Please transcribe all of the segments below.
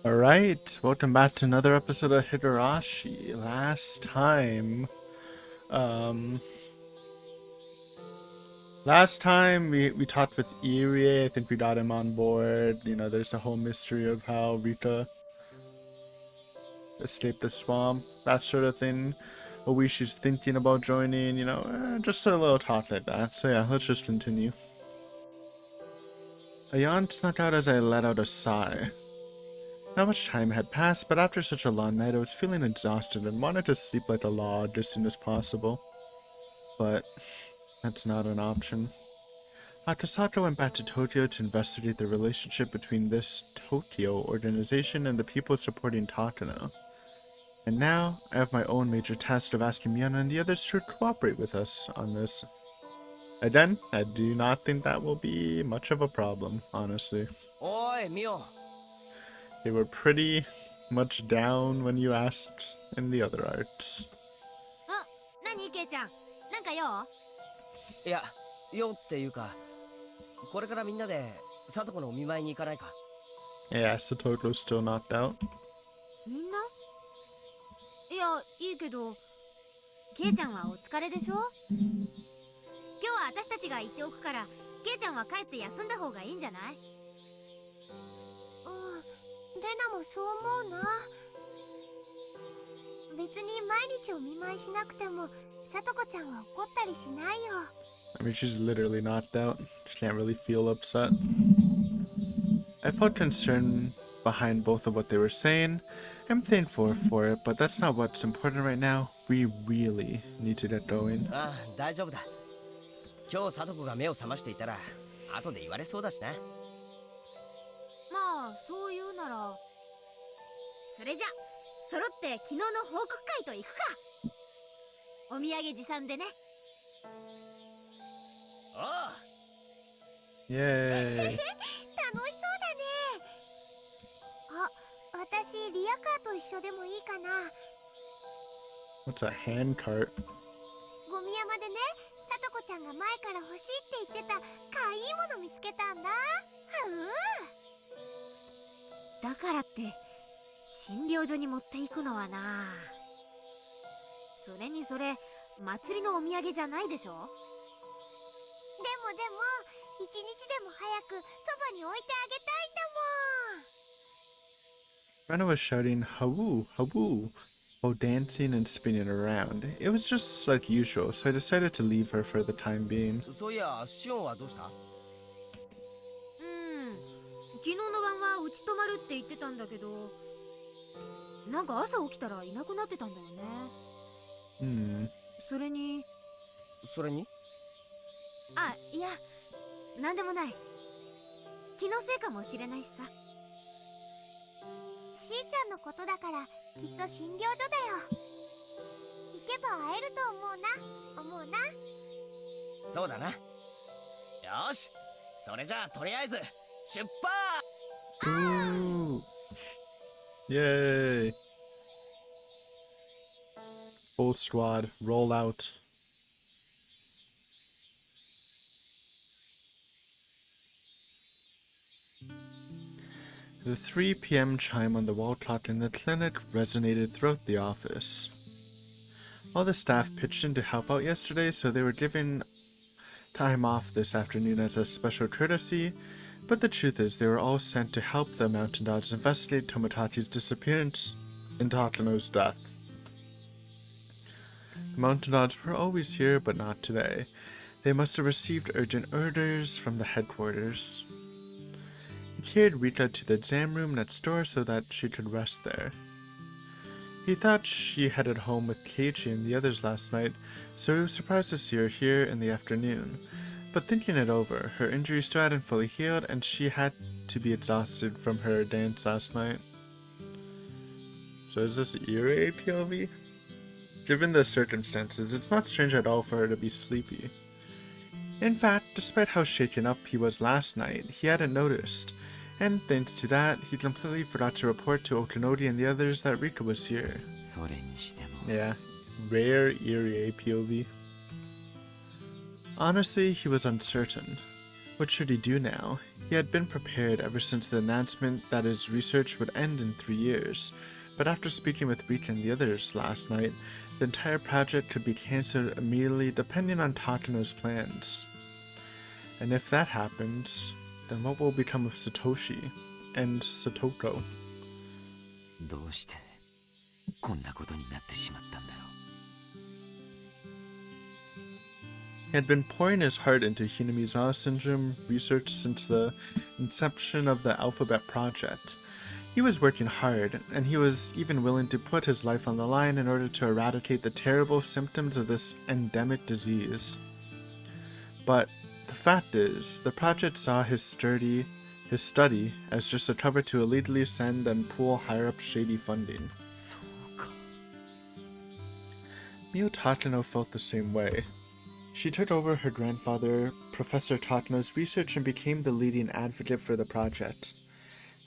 Alright, welcome back to another episode of Higurashi. Um, last time we talked with Irie. I think we got him on board. You know, there's a whole mystery of how Rika escaped the swamp, that sort of thing. Oishi's thinking about joining, just a little talk like that. So yeah, let's just continue. A yawn snuck out as I let out a sigh. Not much time had passed, but after such a long night I was feeling exhausted and wanted to sleep like a log as soon as possible. But that's not an option. Akasato went back to Tokyo to investigate the relationship between this Tokyo organization and the people supporting Takano. And now, I have my own major task of asking Miona and the others to cooperate with us on this. Again, I do not think that will be much of a problem, honestly. Oi, Mio. They were pretty much down when you asked in the other arts. 何ケイちゃん、なんか用？いや、用っていうか、これからみんなで聡子のお見舞いに行かないか。Yeah, Satoko's still knocked out. みんな？いや、いいけど、ケイちゃんはお疲れでしょ？今日は私たちが言っておくから、ケイちゃんは帰って休んだ方がいいんじゃない？レナもそう思うな。別に毎日お見舞いしなくても、さとこちゃんは怒ったりしないよ。I mean, she's literally knocked out. She can't really feel upset. I felt concern behind both of what they were saying. I'm thankful for it, but that's not what's important right now. We really need to get going. ああ、大丈夫だ。今日聡子が目を覚ましていたら、後で言われそうだしな。まあ、そう言うなら。それじゃ、揃って昨日の報告会と行くか。お土産持参でね。おう。Yay. 楽しそうだね。あ、私リアカーと一緒でもいいかな。What's a hand cart? ゴミ山でね、さとこちゃんが前から欲しいって言ってたかいいもの見つけたんだ。だからって診療所に持っていくのはな。それにそれ祭りのお土産じゃないでしょ。でも一日でも早くそばに置いてあげたいんだもん。 Rena was shouting "Hawoo, Hawoo" while dancing and spinning around. It was just like usual, so I decided to leave her for the time being. そういや、シオンはどうした？昨日の晩はうち泊まるって言ってたんだけど、なんか朝起きたらいなくなってたんだよね。それにあ、いや、なんでもない。気のせいかもしれないしさ。しーちゃんのことだからきっと診療所だよ。行けば会えると思うな。そうだな。よし、それじゃあとりあえず出発。Ooh. Yay. Full squad, roll out. The 3 p.m. chime on the wall clock in the clinic resonated throughout the office. All the staff pitched in to help out yesterday, so they were given time off this afternoon as a special courtesy, but the truth is they were all sent to help the Mountain Dogs investigate Tomotachi's disappearance and Takano's death. The Mountain Dogs were always here, but not today. They must have received urgent orders from the headquarters. He carried Rika to the exam room next door so that she could rest there. He thought she headed home with Keiichi and the others last night, so he was surprised to see her here in the afternoon. But thinking it over, her injury still hadn't fully healed and she had to be exhausted from her dance last night. So is this Irie POV? Given the circumstances, it's not strange at all for her to be sleepy. In fact, despite how shaken up he was last night, he hadn't noticed, and thanks to that, he completely forgot to report to Okanori and the others that Rika was here. Yeah, rare Irie POV. Honestly, he was uncertain. What should he do now? He had been prepared ever since the announcement that his research would end in 3 years, but after speaking with Rika and the others last night, the entire project could be cancelled immediately depending on Takano's plans. And if that happens, then what will become of Satoshi and Satoko? どうしてこんなことになってしまったんだろう。 He had been pouring his heart into Hinamizawa syndrome research since the inception of the Alphabet Project. He was working hard, and he was even willing to put his life on the line in order to eradicate the terrible symptoms of this endemic disease. But the fact is, the project saw his study as just a cover to illegally send and pull higher-up shady funding. そうか。 Mio Takano felt the same way. She took over her grandfather, Professor Takano's research and became the leading advocate for the project.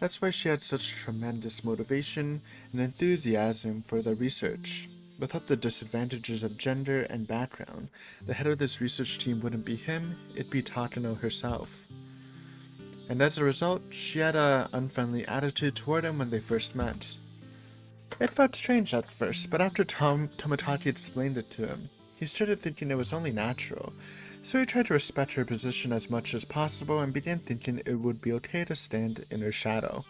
That's why she had such tremendous motivation and enthusiasm for the research. Without the disadvantages of gender and background, the head of this research team wouldn't be him, it'd be Takano herself. And as a result, she had an unfriendly attitude toward him when they first met. It felt strange at first, but after Tomotaki explained it to him, he started thinking it was only natural, so he tried to respect her position as much as possible and began thinking it would be okay to stand in her shadow.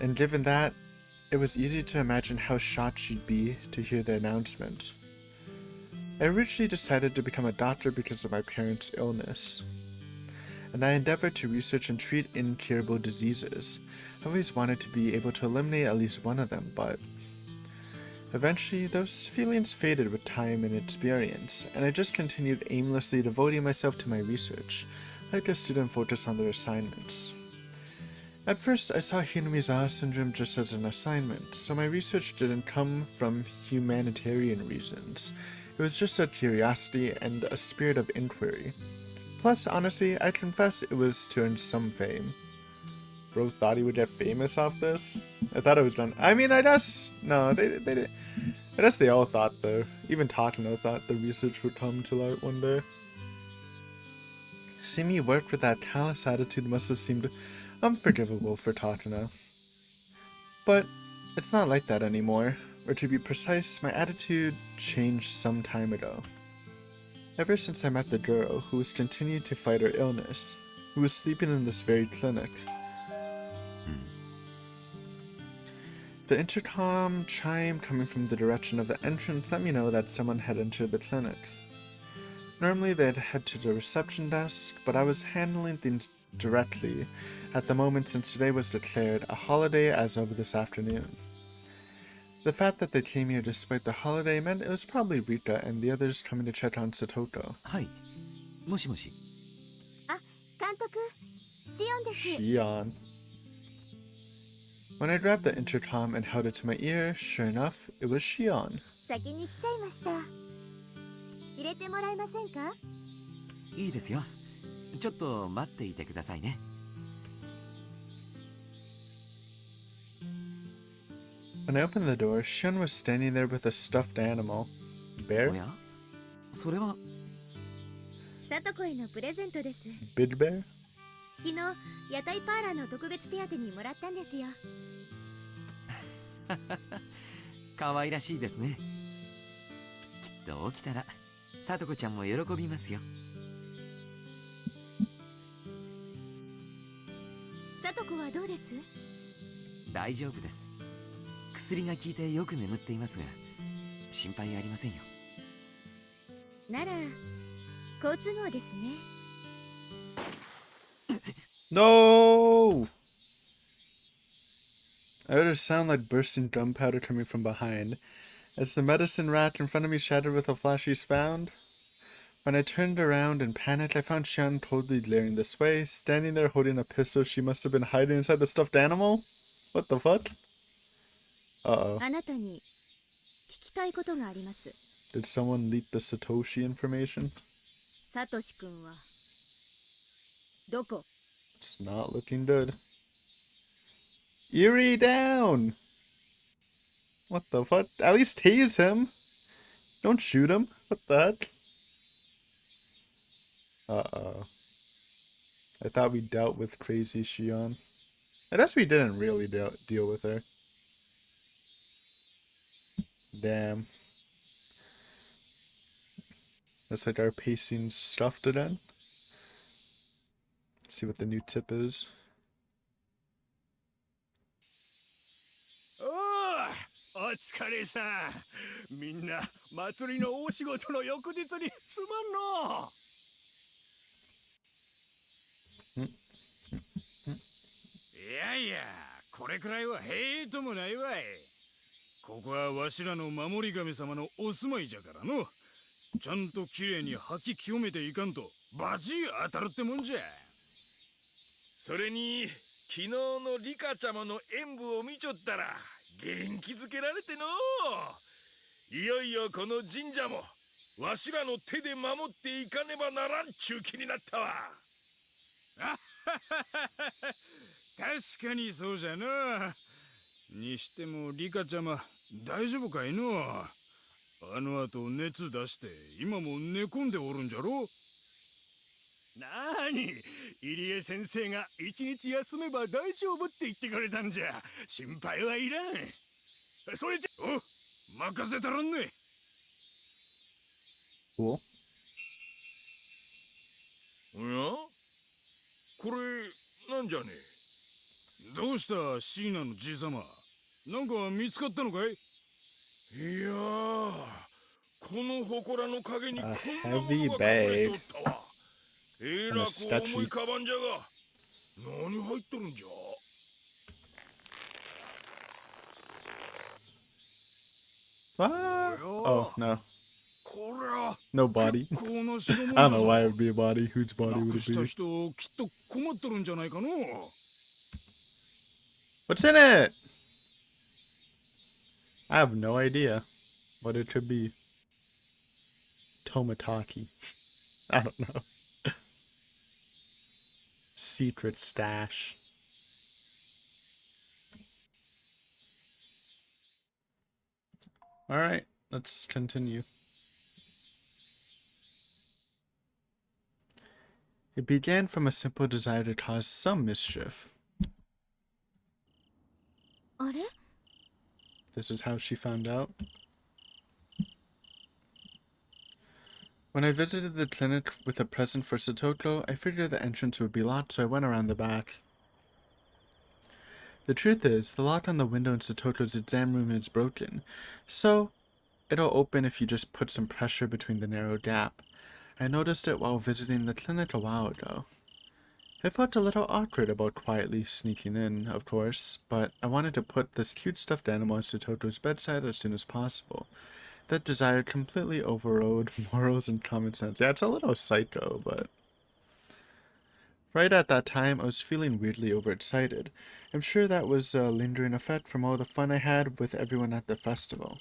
And given that, it was easy to imagine how shocked she'd be to hear the announcement. I originally decided to become a doctor because of my parents' illness, and I endeavored to research and treat incurable diseases. I always wanted to be able to eliminate at least one of them, but eventually, those feelings faded with time and experience, and I just continued aimlessly devoting myself to my research, like a student focused on their assignments. At first, I saw Hinamizawa syndrome just as an assignment, so my research didn't come from humanitarian reasons. It was just a curiosity and a spirit of inquiry. Plus, honestly, I confess it was to earn some fame. Bro thought he would get famous off this? I thought it was done. I mean, I guess... No, they did. I guess they all thought, though. Even Takano thought the research would come to light one day. Seeing me work with that callous attitude must have seemed unforgivable for Takano. But it's not like that anymore. Or to be precise, my attitude changed some time ago. Ever since I met the girl who was continuing to fight her illness, who was sleeping in this very clinic. The intercom chime coming from the direction of the entrance let me know that someone had entered the clinic. Normally they'd head to the reception desk, but I was handling things directly at the moment since today was declared a holiday as of this afternoon. The fact that they came here despite the holiday meant it was probably Rika and the others coming to check on Satoko. はい。もしもし。監督、シオンです。 Shion. When I grabbed the intercom and held it to my ear, sure enough, it was Shion. 先に来ちゃいました。入れてもらえませんか？いいですよ。ちょっと待っていてくださいね。 When I opened the door, Shion was standing there with a stuffed animal. Bear? おや？それは。さとこへのプレゼントです。 Big bear? 昨日屋台パーラーの特別手当にもらったんですよ。可愛らしいですね。きっと起きたらさとこちゃんも喜びますよ。さとこはどうです？大丈夫です。薬が効いてよく眠っていますが、心配ありませんよ。なら好都合ですね。 No! I heard a sound like bursting gunpowder coming from behind, as the medicine rack in front of me shattered with a flashy sound. When I turned around in panic, I found Shion totally glaring this way, standing there holding a pistol she must have been hiding inside the stuffed animal? What the fuck? Uh-oh. あなたに聞きたいことがあります。 Did someone leak the Satoshi information? サトシ君はどこ？ It's not looking good. Eerie down! What the fuck? At least tase him! Don't shoot him. What the heck? Uh-oh. I thought we dealt with crazy Shion. I guess we didn't really deal with her. Damn. Looks like our pacing's stuffed again. Let's see what the new tip is. おお、お疲れさん。みんな祭りの大仕事の翌日にすまんの。いやいや、これくらいはへえともないわい。ここはわしらの守り神様のお住まいじゃからの。ちゃんときれいに吐き清めていかんとバチ当たるってもんじゃ。それに昨日のリカちゃまの演舞を見ちょったら元気づけられての。いよいよこの神社もわしらの手で守っていかねばならんちゅう気になったわ。確かにそうじゃな。にしてもリカちゃま大丈夫かいの。あの後熱出して今も寝込んでおるんじゃろ。なに、入江先生が一日休めば大丈夫って言ってくれたんじゃ。心配はいらん。それじゃお任せたらんね。Cool. おや、これなんじゃね。どうしたシーナのじいさま、なんか見つかったのかい。いやー、この祠の陰にこんなものが隠れておったわ。えらく重いカバンじゃが何入っとるんじゃ。What? Oh, no. こりゃ No body. この代物 I don't know why it would be a body. Whose body な would く it した be? 人きっと困っとるんじゃないかの。 What's in it? I have no idea what it could be. Tomataki. I don't know. Secret stash. Alright, let's continue. It began from a simple desire to cause some mischief. あれ？ This is how she found out. When I visited the clinic with a present for Satoko, I figured the entrance would be locked, so I went around the back. The truth is, the lock on the window in Satoko's exam room is broken, so it'll open if you just put some pressure between the narrow gap. I noticed it while visiting the clinic a while ago. I felt a little awkward about quietly sneaking in, of course, but I wanted to put this cute stuffed animal at Satoko's bedside as soon as possible. That desire completely overrode morals and common sense. Yeah, it's a little psycho, but... Right at that time, I was feeling weirdly overexcited. I'm sure that was a lingering effect from all the fun I had with everyone at the festival.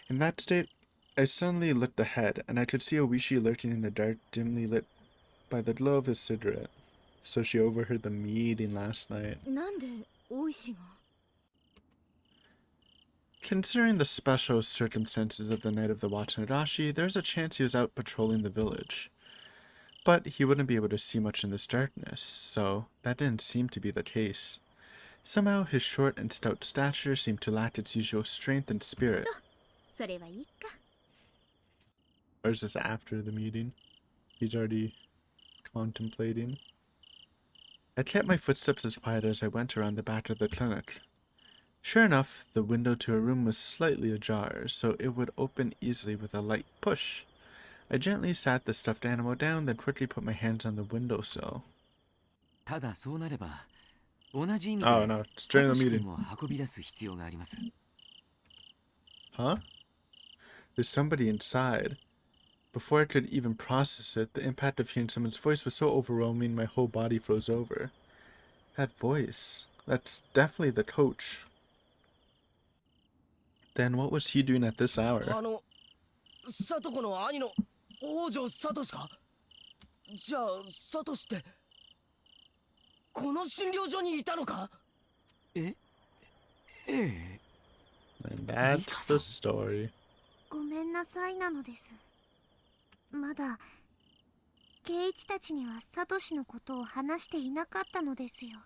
In that state, I suddenly looked ahead, and I could see Oishi lurking in the dark, dimly lit by the glow of his cigarette. So she overheard the meeting last night. なんで大石が？ Considering the special circumstances of the night of the Watanashi, there's a chance he was out patrolling the village. But he wouldn't be able to see much in this darkness, so that didn't seem to be the case. Somehow his short and stout stature seemed to lack its usual strength and spirit. それはいいか。 Or is this after the meeting? He's already contemplating. I kept my footsteps as quiet as I went around the back of the clinic. Sure enough, the window to her room was slightly ajar, so it would open easily with a light push. I gently sat the stuffed animal down, then quickly put my hands on the windowsill. ただそうなれば同じ意味で Oh no, it's during サト the シ meeting. 君を運び出す必要があります。 Huh? There's somebody inside. Before I could even process it, the impact of hearing someone's voice was so overwhelming my whole body froze over. That voice. That's definitely the coach. Then what was he doing at this hour? サトコの兄の王女サトシか。じゃあサトシってこの診療所にいたのか。ええ And that's the story. ごめんなさいなのです。まだ圭一たちにはサトシのことを話していなかったのですよ。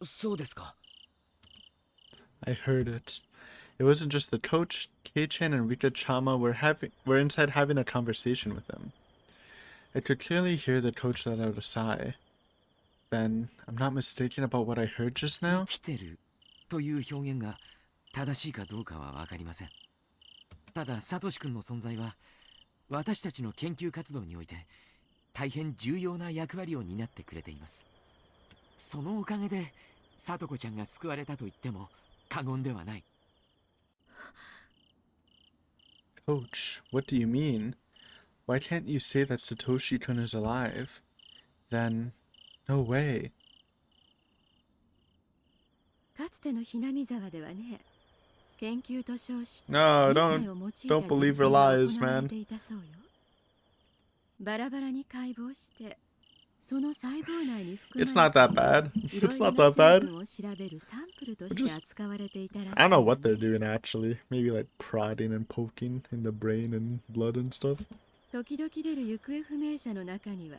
そうですか。 I heard it. It wasn't just the coach. Kei-chan and Rika-chama were inside having a conversation with him. I could clearly hear the coach let out a sigh. Then, I'm not mistaken about what I heard just 生 now? きてるという表現が正しいかどうかは分かりません。ただサトシ君の存在は私たちの研究活動において大変重要な役割を担ってくれています。そのおかげでサトコちゃんが救われたと言っても過言ではない。 Coach, what do you mean? Why can't you say that Satoshi-kun is alive? Then, no way. かつてのひなみ沢ではね、研究と称して No, 人体を用いた don't 実 believe 験 her が lies, 行われ man. ていたそうよ。バラバラに解剖してその細胞内に含 It's ま not れ that てい bad. るい It's ろいろ not な that 成 bad. 分を調べるサンプルと We're して just- 扱われていたらしい I don't know の what ね。 they're doing actually. Maybe like prodding and poking in the brain and blood and stuff. 時々出る行方不明者の中には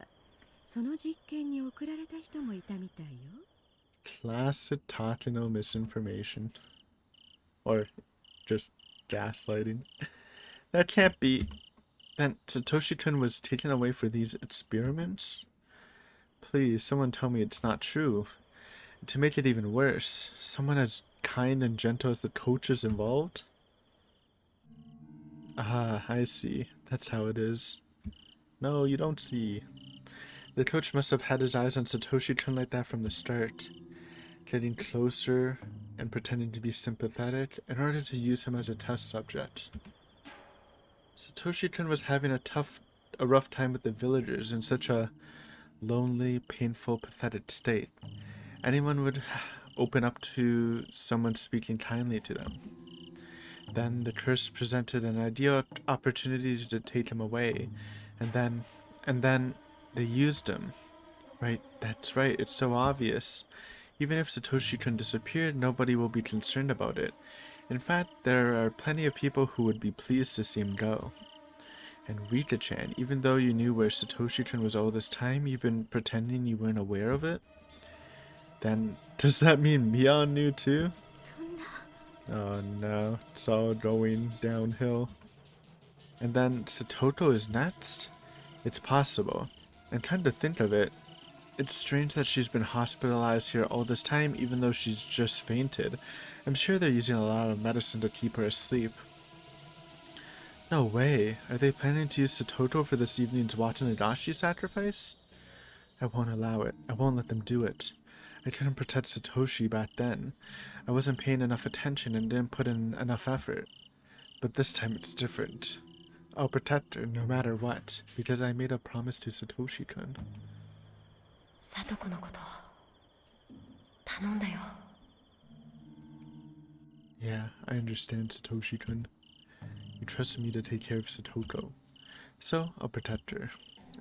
その実験に送られた人もいたみたいよ。 Classic Takino misinformation. Or just gaslighting. That can't be. Then Satoshi-kun was taken away for these experiments? Please, someone tell me it's not true. To make it even worse, someone as kind and gentle as the coach is involved? Ah, I see. That's how it is. No, you don't see. The coach must have had his eyes on Satoshi-kun like that from the start, getting closer and pretending to be sympathetic in order to use him as a test subject. Satoshi-kun was having a rough time with the villagers in such a lonely, painful, pathetic state. Anyone would open up to someone speaking kindly to them. Then the curse presented an ideal opportunity to take him away, and then they used him. Right, that's right, it's so obvious. Even if Satoshi-kun disappeared, nobody will be concerned about it. In fact, there are plenty of people who would be pleased to see him go. And Rika-chan, even though you knew where Satoshi-kun was all this time, you've been pretending you weren't aware of it? Then, does that mean Mion knew too? そんな Oh no, it's all going downhill. And then Satoko is next? It's possible. And come to think of it, it's strange that she's been hospitalized here all this time even though she's just fainted. I'm sure they're using a lot of medicine to keep her asleep. No way. Are they planning to use Satoko for this evening's Watanashi sacrifice? I won't allow it. I won't let them do it. I couldn't protect Satoshi back then. I wasn't paying enough attention and didn't put in enough effort. But this time it's different. I'll protect her no matter what, because I made a promise to Satoshi-kun. サトコのこと頼んだよ。 Yeah, I understand, Satoshi-kun. You trusted me to take care of Satoko. So, I'll protect her.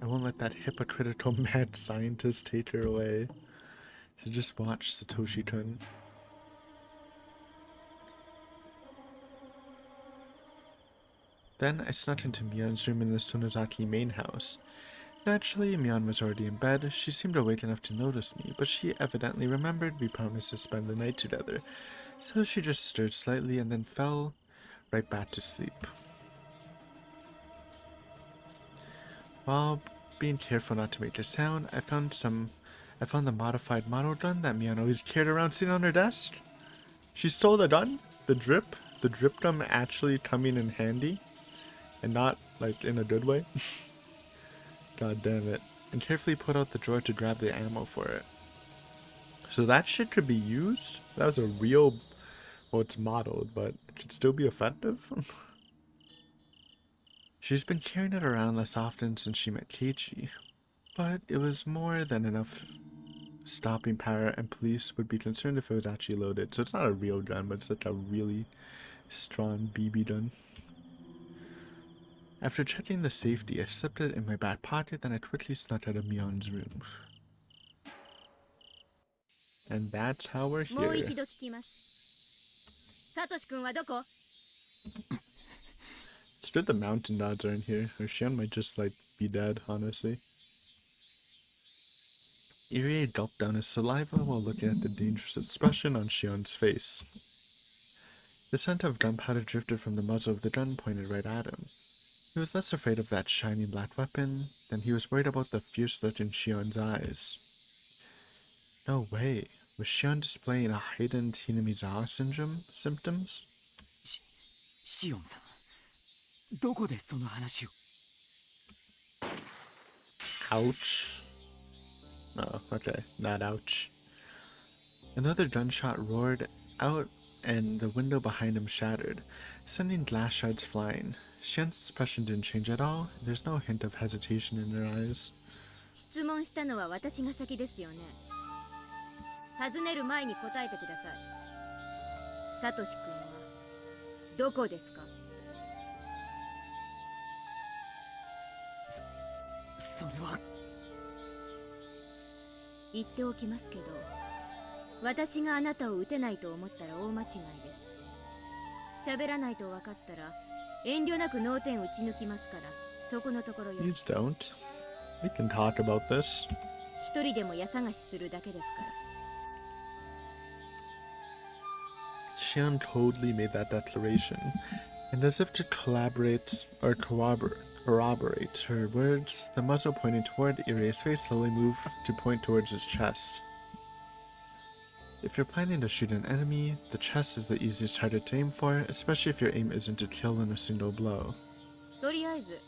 I won't let that hypocritical mad scientist take her away. So just watch, Satoshi-kun. Then I snuck into Mion's room in the Sonozaki main house. Naturally, Mion was already in bed. She seemed awake enough to notice me, but she evidently remembered we promised to spend the night together. So she just stirred slightly and then fell right back to sleep. While being careful not to make a sound, I found the modified model gun that Mion always carried around sitting on her desk. She stole the gun? The drip gun actually coming in handy? And not, like, in a good way? God damn it. And carefully put out the drawer to grab the ammo for it. So that shit could be used? That was a real... Well, it's modeled, but it could still be effective? She's been carrying it around less often since she met Keiichi. But it was more than enough stopping power, and police would be concerned if it was actually loaded. So it's not a real gun, but it's like a really strong BB gun. After checking the safety, I slipped it in my back pocket, then I quickly snuck out of Mion's room. And that's how we're もう here. 一度聞きます。サトシ君はどこ？ It's good the mountain gods aren't here, or Shion might just, like, be dead, honestly. Irie gulped down his saliva while looking at the dangerous expression on Shion's face. The scent of gunpowder drifted from the muzzle of the gun pointed right at him. He was less afraid of that shiny black weapon than he was worried about the fierce look in Shion's eyes. No way. Was Shion displaying a heightened Hinamizawa syndrome symptoms? シオンさん、どこでその話を？ Ouch. Oh, okay. Not ouch. Another gunshot roared out and the window behind him shattered, sending glass shards flying. Shion's expression didn't change at all. There's no hint of hesitation in her eyes. 質問したのは私が先ですよね。尋ねる前に答えてください。サトシ君はどこですか？それは。言っておきますけど、私があなたを撃てないと思ったら大間違いです。喋らないと分かったら遠慮なく脳天打ち抜きますから、そこのところよ。Please don't. We can talk about this. 一人でも矢探しするだけですから。Shion totally made that declaration, and as if to collaborate or corroborate her words, the muzzle pointing toward Irie's face slowly moved to point towards his chest. If you're planning to shoot an enemy, the chest is the easiest target to aim for, especially if your aim isn't to kill in a single blow. とりあえず、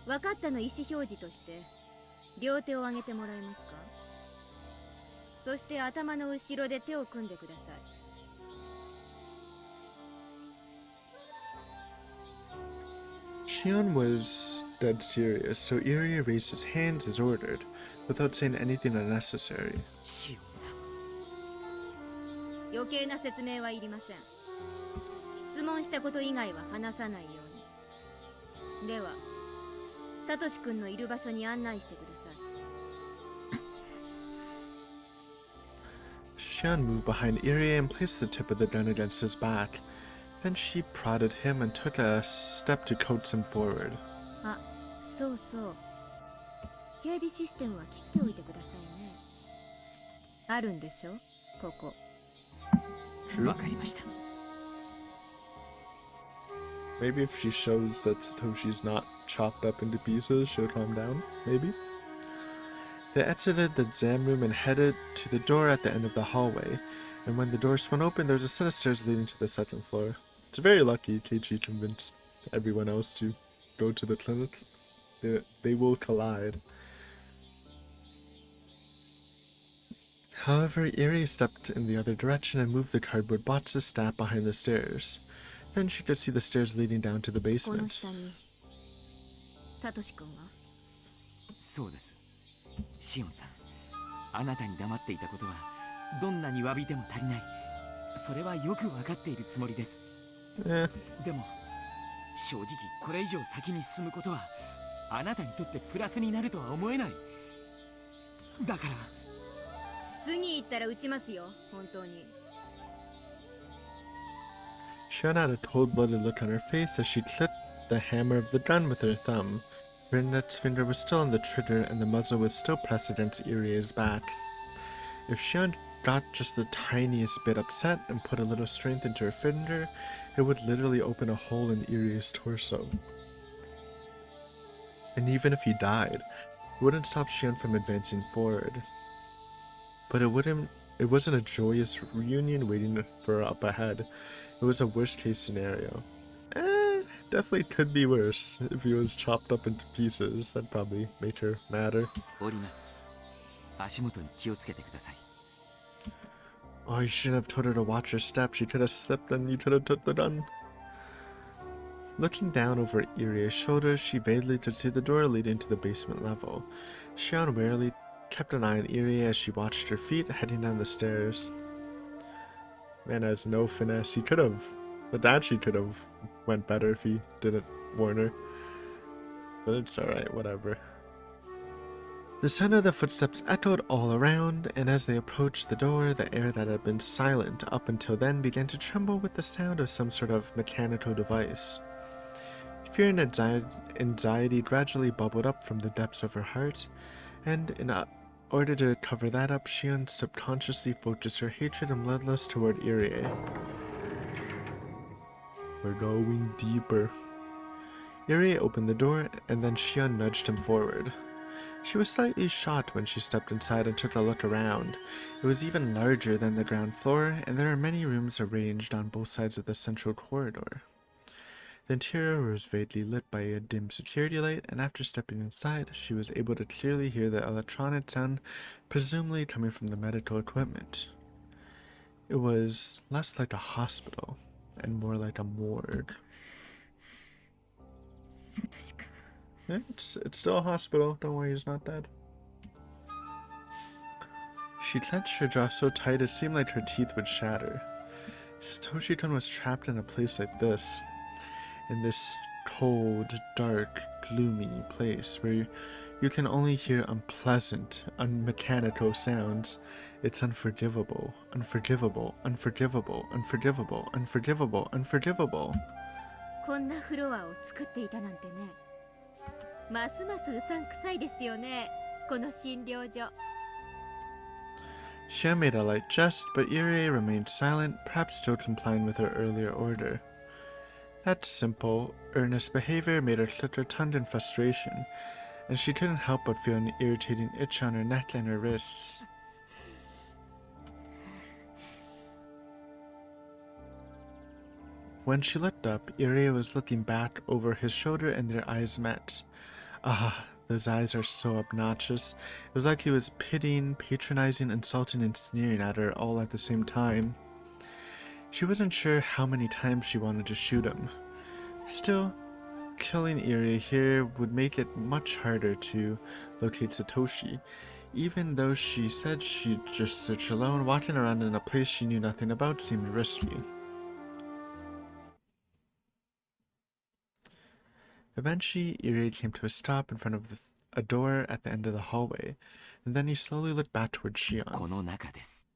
分かったの意思表示として、両手を上げてもらえますか？そして頭の後ろで手を組んでください。Shion was dead serious, so Irie raised his hands as ordered, without saying anything unnecessary. シオンさん。余計な説明はいりません。質問したこと以外は話さないように。では、サトシ君のいる場所に案内してください。Shion moved behind Irie and placed the tip of the gun against his back. Then she prodded him and took a step to coax him forward. あ、そうそう。警備システムは切っておいてくださいね。あるんでしょ、ここ。わかりました。 Maybe if she shows that Satoshi's not chopped up into pieces, she'll calm down. Maybe. They exited the exam room and headed to the door at the end of the hallway. And when the door swung open, there was a set of stairs leading to the second floor. It's very lucky Keiichi convinced everyone else to go to the clinic. They will collide. However, Irie stepped in the other direction and moved the cardboard box to step behind the stairs. Then she could see the stairs leading down to the この basement. 下に、サトシ君は？そうです。シオンさん、あなたに黙っていたことはどんなに詫びても足りない。それはよくわかっているつもりです。でも正直これ以上先に進むことはあなたにとってプラスになるとは思えない。だから次行ったら撃ちますよ、本当に。Shion had a cold-blooded look on her face as she clipped the hammer of the gun with her thumb. Her index finger was still on the trigger and the muzzle was still pressed against Irie's back. If Shion got just the tiniest bit upset and put a little strength into her finger, it would literally open a hole in Irie's torso. And even if he died, it wouldn't stop Shion from advancing forward. But it wasn't a joyous reunion waiting for her up ahead. It was a worst-case scenario. Definitely could be worse. If he was chopped up into pieces, that'd probably make her madder. 降ります。足元に気をつけてください。 Oh, you shouldn't have told her to watch her step. She could have slipped and you could have took the gun. Looking down over Irie's shoulders, she vaguely could see the door leading to the basement level. Shion warily kept an eye on Irie as she watched her feet heading down the stairs. Man has no finesse. He could have, but actually could have went better if he didn't warn her. But it's alright, whatever. The sound of the footsteps echoed all around, and as they approached the door, the air that had been silent up until then began to tremble with the sound of some sort of mechanical device. Fear and anxiety gradually bubbled up from the depths of her heart, and in order to cover that up, Shion subconsciously focused her hatred and bloodlust toward Irie. We're going deeper. Irie opened the door, and then Shion nudged him forward. She was slightly shocked when she stepped inside and took a look around. It was even larger than the ground floor, and there were many rooms arranged on both sides of the central corridor. The interior was vaguely lit by a dim security light, and after stepping inside, she was able to clearly hear the electronic sound, presumably coming from the medical equipment. It was less like a hospital, and more like a morgue. It's still a hospital, don't worry, he's not dead. She clenched her jaw so tight it seemed like her teeth would shatter. Satoshi-kun was trapped in a place like this. In this cold, dark, gloomy place where you can only hear unpleasant, unmechanical sounds. It's unforgivable, unforgivable, unforgivable, unforgivable, unforgivable, unforgivable. こんなフロアを作っていたなんてね。ますますうさんくさいですよね、この診療所。Shion made a light jest, but Irie remained silent, perhaps still complying with her earlier order. That simple, earnest behavior made her click her tongue in frustration, and she couldn't help but feel an irritating itch on her neck and her wrists. When she looked up, Irie was looking back over his shoulder and their eyes met. Ah, those eyes are so obnoxious. It was like he was pitying, patronizing, insulting, and sneering at her all at the same time. She wasn't sure how many times she wanted to shoot him. Still, killing Irie here would make it much harder to locate Satoshi. Even though she said she'd just search alone, walking around in a place she knew nothing about seemed risky. Eventually, Irie came to a stop in front of a door at the end of the hallway, and then he slowly looked back towards Shion. この中です。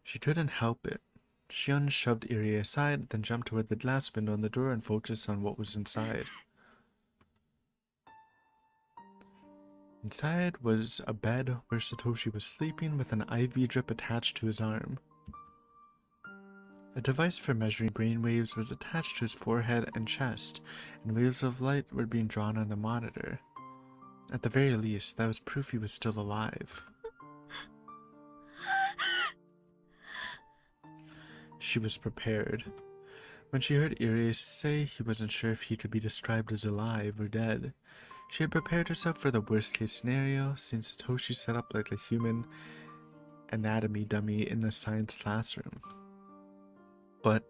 She couldn't help it. Shion shoved Irie aside, then jumped toward the glass window on the door and focused on what was inside. Inside was a bed where Satoshi was sleeping with an IV drip attached to his arm. A device for measuring brain waves was attached to his forehead and chest, and waves of light were being drawn on the monitor. At the very least, that was proof he was still alive. She was prepared. When she heard Irie say he wasn't sure if he could be described as alive or dead, she had prepared herself for the worst-case scenario, seeing Satoshi set up like a human anatomy dummy in a science classroom. But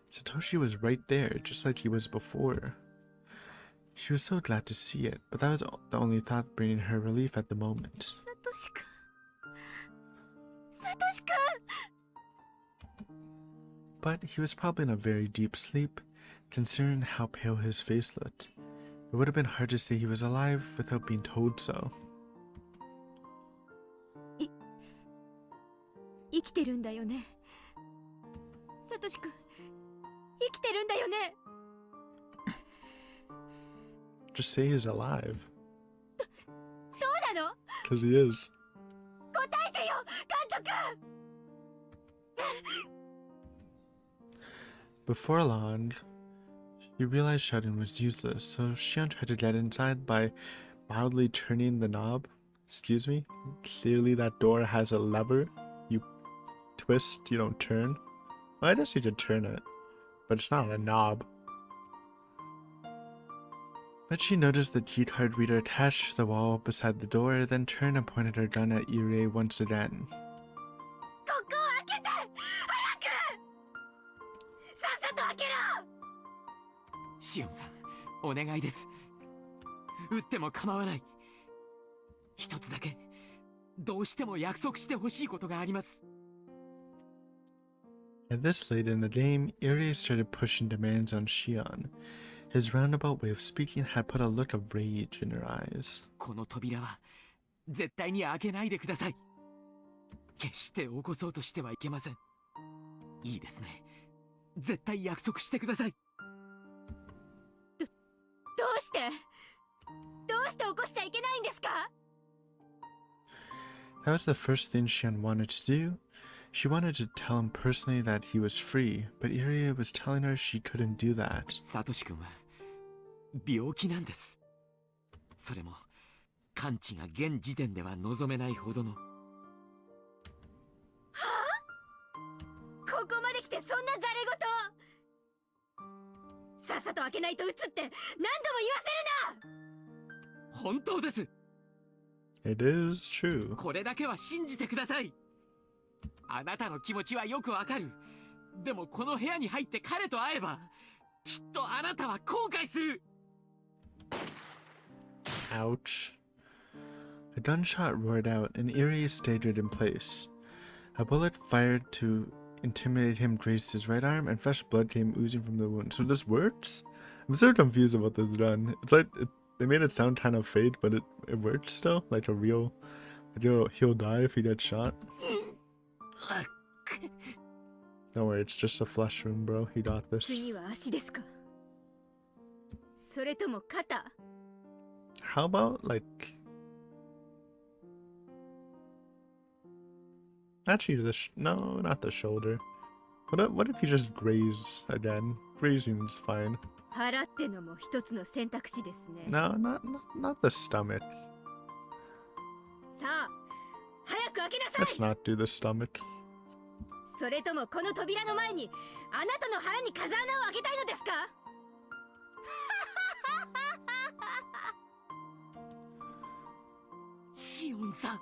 Satoshi was right there, just like he was before. She was so glad to see it, but that was the only thought bringing her relief at the moment. But he was probably in a very deep sleep, considering how pale his face looked. It would have been hard to say he was alive without being told so. 生きてるんだよね。サトシ君、生きてるんだよね。Just say he's alive. そうなの？ Because he is. 答えてよ、監督。Before long, she realized shouting was useless, so Shion tried to get inside by wildly turning the knob. Excuse me? Clearly that door has a lever. You twist, you don't turn. Well, I guess you could turn it, but it's not a knob. But she noticed the key card reader attached to the wall beside the door, then turned and pointed her gun at Irie once again. ここを開けて、早く！さっさと開けろ！シオンさん、お願いです。撃っても構わない。一つだけ、どうしても約束してほしいことがあります。At this late in the game, Irie started pushing demands on Shion. His roundabout way of speaking had put a look of rage in her eyes. この扉は絶対に開けないでください。決して起こそうとしてはいけません。いいですね。絶対約束してください。どうして起こしちゃいけないんですか？ That was the first thing Shion wanted to do. She wanted to tell him personally that he was free, but Irie was telling her she couldn't do that. サトシ君は病気なんです。それも完治が現時点では望めないほどの。ここまで来てそんなざれ言。さっさと開けないと撃つって何度も言わせるな。本当です。It is true. これだけは信じてください。あなたの気持ちはよくわかる。でもこの部屋に入って彼と会えばきっとあなたは後悔する。 Ouch. A gunshot roared out, and Irie staggered in place. A bullet fired to intimidate him grazed his right arm, and fresh blood came oozing from the wound. So this works? I'm so confused about this gun. It's like they made it sound kind of fake, but it works still. Like a real, he'll die if he gets shot. Don't worry, it's just a flesh wound, bro. He got this. 次は足ですか？それとも肩？ How about like? Actually, no, not the shoulder. What if he just grazed again? Grazing's fine. 払ってのも一つの選択肢ですね。 No, not the stomach. さあ、早く開けなさい。 Let's not do the stomach. それともこの扉の前にあなたの腹に風穴を開けたいのですか？シオンさん。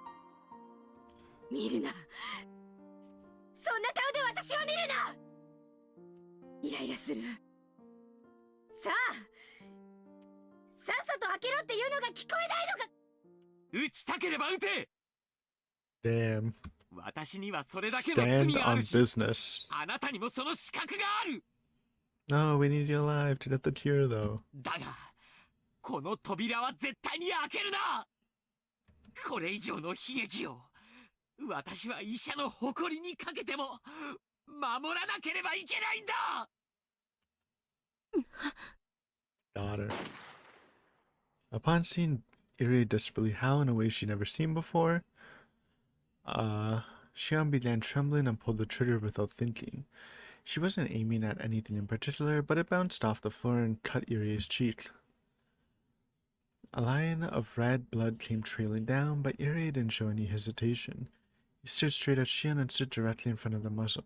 見るな。そんな顔で私を見るな。イライラする。さあ、さっさと開けろっていうのが聞こえないのか。撃ちたければ撃て。 Damn. 私にはそれだけの罪 Stand があ on るし、 business. あなたにもその資格がある。 No, we need you alive to get the cure, though. だがこの扉は絶対に開けるな。これ以上の悲劇を私は医者の誇りにかけても守らなければいけないんだ。 Got her. Upon seeing Irie desperately howl in a way she'd never seen before, Shion began trembling and pulled the trigger without thinking. She wasn't aiming at anything in particular, but it bounced off the floor and cut Irie's cheek. A line of red blood came trailing down, but Irie didn't show any hesitation. He stared straight at Shion and stood directly in front of the muzzle.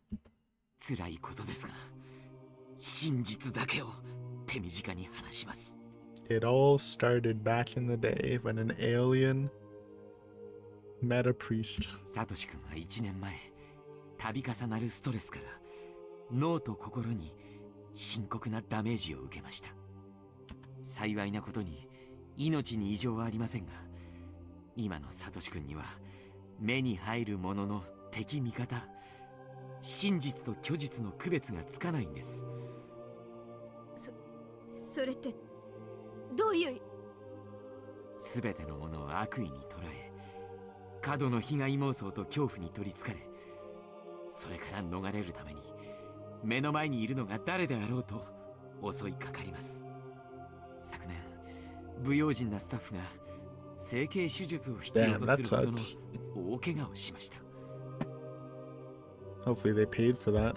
辛いことですが、真実だけを手短に話します。 It all started back in the day when an alien met a priest. サトシ君は1年前、度重なるストレスから脳と心に深刻なダメージを受けました。幸いなことに命に異常はありませんが、今のサトシ君には目に入るものの敵味方、真実と虚実の区別がつかないんです。それってどういう？全てのものを悪意に捉え、過度の被害妄想と恐怖に取りつかれ、それから逃れるために目の前にいるのが誰であろうと襲いかかります。昨年不用心なスタッフが整形手術を必要とするほどの大怪我をしました。 Hopefully they paid for that.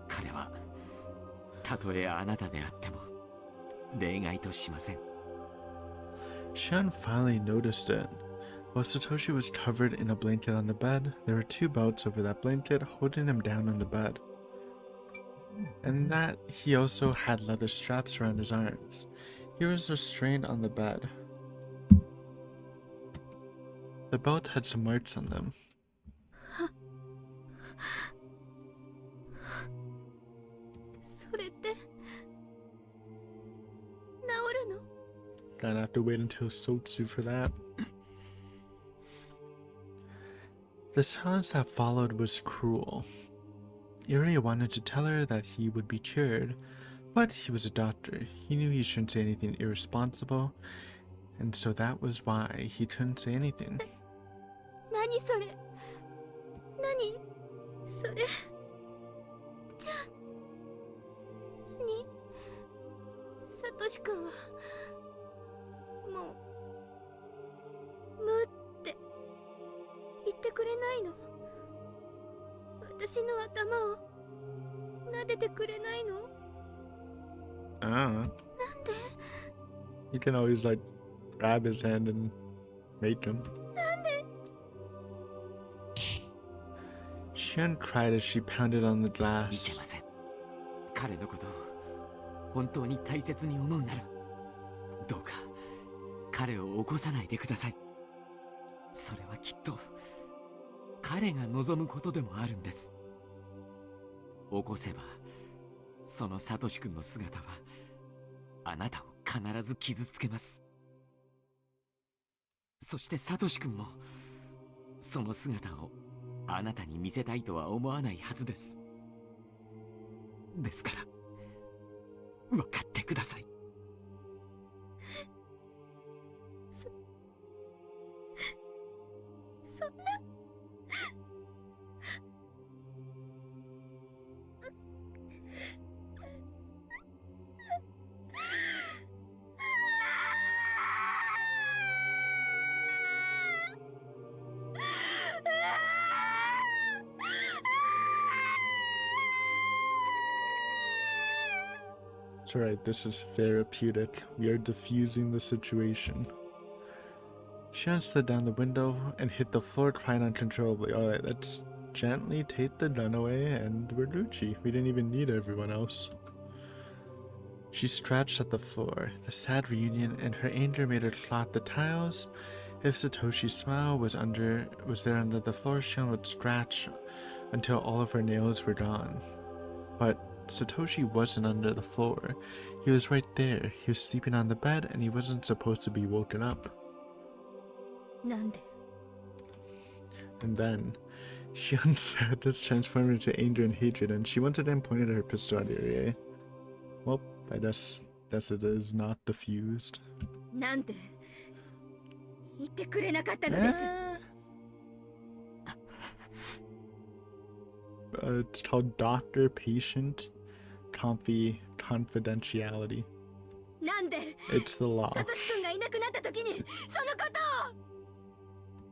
彼はたとえあなたであっても例外としません。 Shion finally noticed it. While Satoshi was covered in a blanket on the bed, there were two belts over that blanket holding him down on the bed. And that he also had leather straps around his arms. He was restrained on the bed. The belt had some marks on them. それって治るの？ Gonna have to wait until Sotsu for that. The silence that followed was cruel. Irie wanted to tell her that he would be cured, but he was a doctor. He knew he shouldn't say anything irresponsible, and so that was why he couldn't say anything. 何それ？何？それ。じゃあ何、サトシ君はもう無って言ってくれないの？私の頭を撫でてくれないの？ Ah. なんで？ You can always like grab his hand and make him. なんで？ Shion cried as she pounded on the いけ glass. ません。彼のことを本当に大切に思うなら、どうか彼を起こさないでください。それはきっと彼が望むことでもあるんです。起こせばそのサトシ君の姿はあなたを必ず傷つけます。そしてサトシ君もその姿をあなたに見せたいとは思わないはずです。ですから分かってください。そんな。It's alright, this is therapeutic. We are diffusing the situation. Shion slid down the window and hit the floor, crying uncontrollably. Alright, let's gently take the gun away and we're Gucci. We didn't even need everyone else. She scratched at the floor. The sad reunion and her anger made her claw at the tiles. If Satoshi's smile was there under the floor, Shion would scratch until all of her nails were gone. But Satoshi wasn't under the floor. He was right there. He was sleeping on the bed and he wasn't supposed to be woken up. なんで？ And then, Shion said this transformed into anger and hatred, and she once again pointed her pistol at Irie. Well, I guess it is not diffused. なんで言ってくれなかったのです？ It's called Doctor-Patient Confidentiality. なんで It's the law. サトシ君がいなくなった時にそのことを。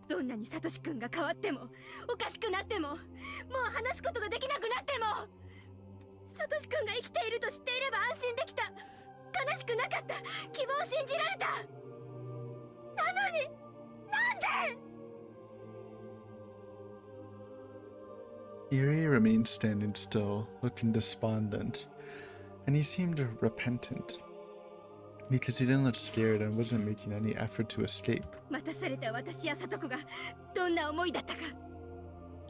どんなにサトシ君が変わってもおかしくなってももう話すことができなくなっても、サトシ君が生きていると知っていれば安心できた、悲しくなかった、希望を信じられた。なのになんで。 Irie remained standing still, looking despondent, and he seemed repentant, because he didn't look scared and wasn't making any effort to escape. 待たされた私やサトコがどんな思いだったか、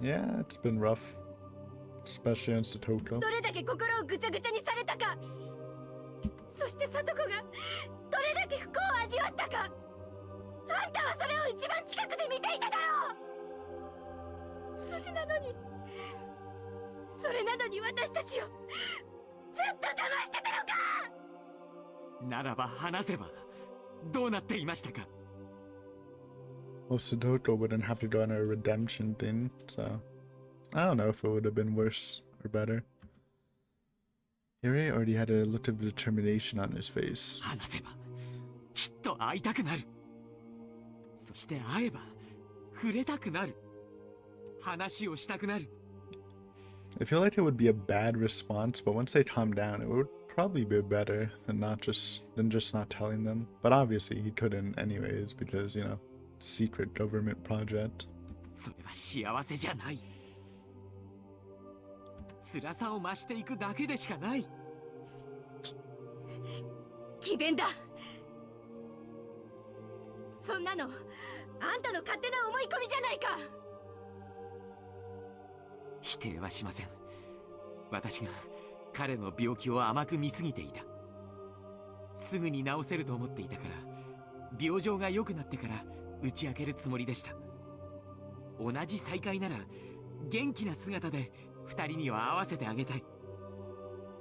Yeah, it's been rough, especially on Satoko. どれだけ心をぐちゃぐちゃにされたか、そしてサトコがどれだけ不幸を味わったか、あんたはそれを一番近くで見ていただろう。それなのに私たちをずっと騙してたのか。ならば話せばどうなっていましたか。 Well, Satoko wouldn't have to go on a redemption thing, so I don't know if it would have been worse or better. Irie already had a look of determination on his face. 話せばきっと会いたくなる。そして会えば触れたくなる。話をしたくなる。 I feel like it would be a bad response, but once they calm down, it would probably be better than just not telling them. But obviously he couldn't anyways because, you know, secret government project. それは幸せじゃない。辛さを増していくだけでしかない。詭弁だ。そんなのあんたの勝手な思い込みじゃないか。否定はしません。私が彼の病気を甘く見すぎていた。すぐに治せると思っていたから、病状が良くなってから打ち明けるつもりでした。同じ再会なら元気な姿で二人には会わせてあげたい。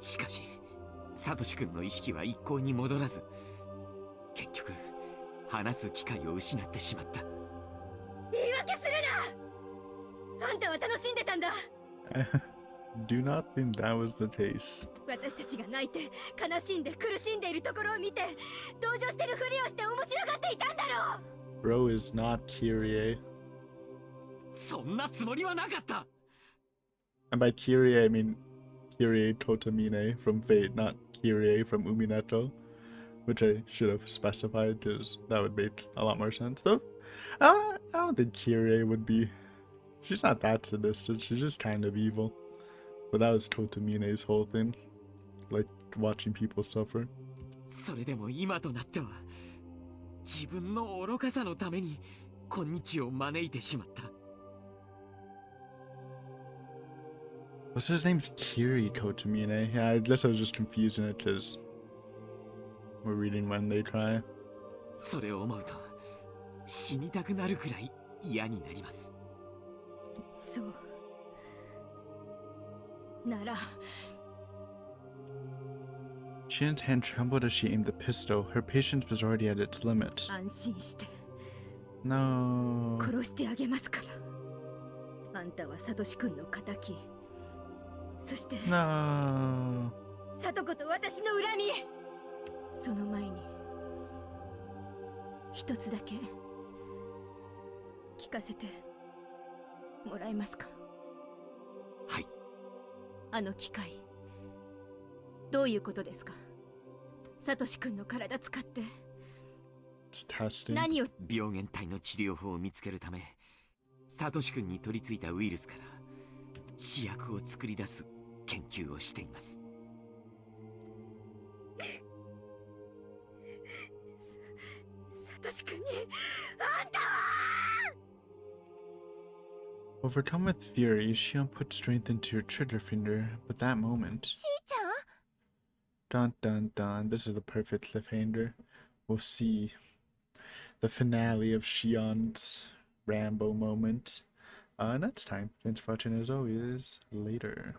しかしサトシ君の意識は一向に戻らず、結局話す機会を失ってしまった。言い訳するな。あんたは楽しんでたんだ。do not think that was the case. 私たちが泣いて悲しんで苦しんでいるところを見て同情してるふりをして面白がっていたんだろう。 Bro is not Kyrie. そんなつもりはなかった。 And by Kyrie, I mean Kyrie Totamine from Fate, not Kyrie from Uminato, which I should have specified because that would make a lot more sense. Though, I don't think Kyrie would be. She's not that sadistic. She's just kind of evil. But that was Totamine's whole thing, like watching people suffer. それでも今となっては自分の愚かさのために今日を招いてしまった。 What's his name's Kiri Totamine? Yeah, I guess I was just confusing it because we're reading When They Cry. それを思うと死にたくなるくらい嫌になります。そうなら Shion's hand trembled as she aimed the pistol. Her patience was already at its limit. 安心して No. 殺してあげますからあんたはサトシ君の仇そして No. サトコと私の恨みその前に一つだけ聞かせてもらえますか。はい。あの機械どういうことですか。サトシ君の体使って It's testing. 何を。病原体の治療法を見つけるためサトシ君に取り付いたウイルスから試薬を作り出す研究をしています。サトシ君にあんたは。 Overcome with fury, Shion put strength into her trigger finger, but that moment... しーちゃん Dun dun dun, this is the perfect cliffhanger. We'll see the finale of Shion's Rambo moment next time. Thanks for watching as always. Later.